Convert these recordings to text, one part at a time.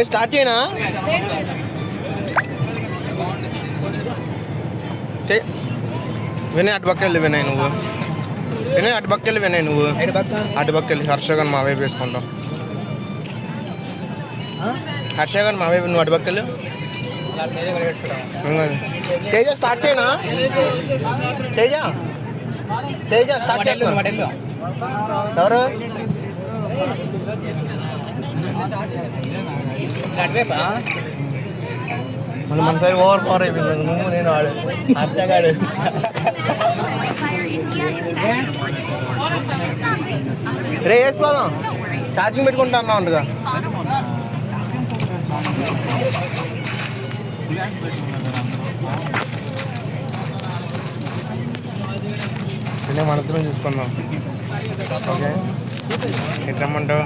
Start చేయనా? వినయ్ అటుపక్కెళ్ళి వినయ్ నువ్వు అటుపక్కెళ్ళి నువ్వు అటుపక్కెళ్ళి హర్షగాని మా వైపు వేసుకుంటాం. హర్షగాని మా వైపు నువ్వు అటుపక్కెళ్ళి. తేజ స్టార్ట్ చేయనా? తేజ స్టార్ట్ చేస్తా. ఎవరు మళ్ళీ మన సైడ్ ఓవర్ పవర్ అయిపోయింది. నువ్వు నేను వాడు అత్తగాడు. రే వేసుకోదాం, ఛార్జింగ్ పెట్టుకుంటా అన్నా ఉండగా. మన ఇద్దరం చూసుకుందాం. ఓకే, ఎట్లా రమ్మంటావు?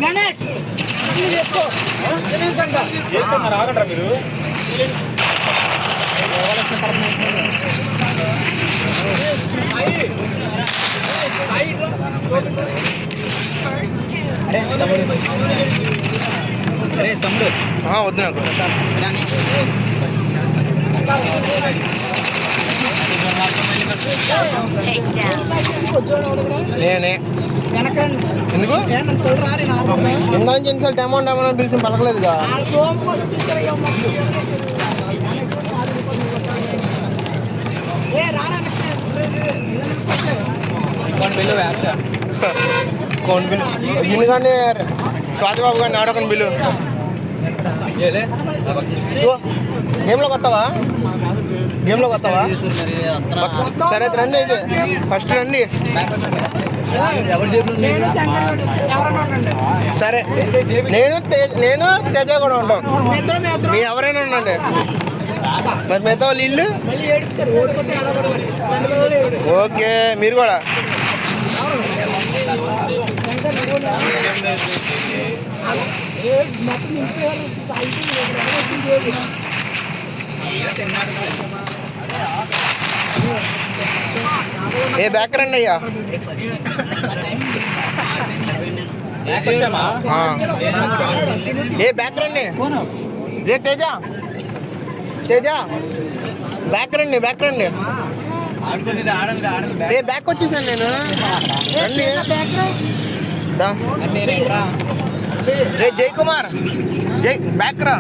గణేష్ ఆగంటారా మీరు? తమ్ముడు వద్దు నాకు. నేనే ఎందుకు ఎంత ఎన్నిసార్లు టమాటో అని పిలిచి పలకలేదుగా. కోన్ బిల్లు ఇన్ని కానీ స్వాతిబాబు కానీ ఆడొకని బిల్లు. గేమ్లోకి వస్తావా? సరే అయితే రండి. అయితే ఫస్ట్ రండి. సరే, నేను తేజ కూడా ఉంటాం. మీ ఎవరైనా ఉండండి. మరి మిగతా వాళ్ళు ఇల్లు ఓకే. మీరు కూడా ఏ బ్యాక్ రండి అయ్యా. ఏ బ్యాక్ రండి. రే తేజ బ్యాక్ రండి. రే బ్యాక్ వచ్చేసాను నేను. రండి. రే జై కుమార్ బ్యాక్ రా.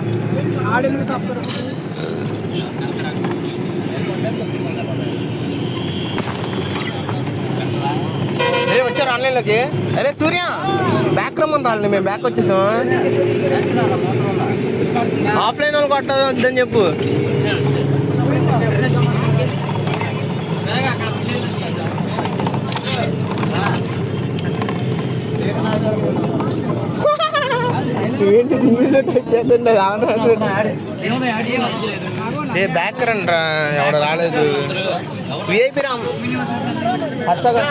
రే వచ్చారు ఆన్లైన్లోకి. అరే సూర్య బ్యాక్ రమ్మని రాలి. మేము బ్యాక్ వచ్చేసాం. ఆఫ్లైన్ వాళ్ళు కొట్టదని చెప్పు. ఏంటి ఏ బ్యాక్ రండి రా. ఎవడ రాలేదు. విఐపి రామ్ హర్షగా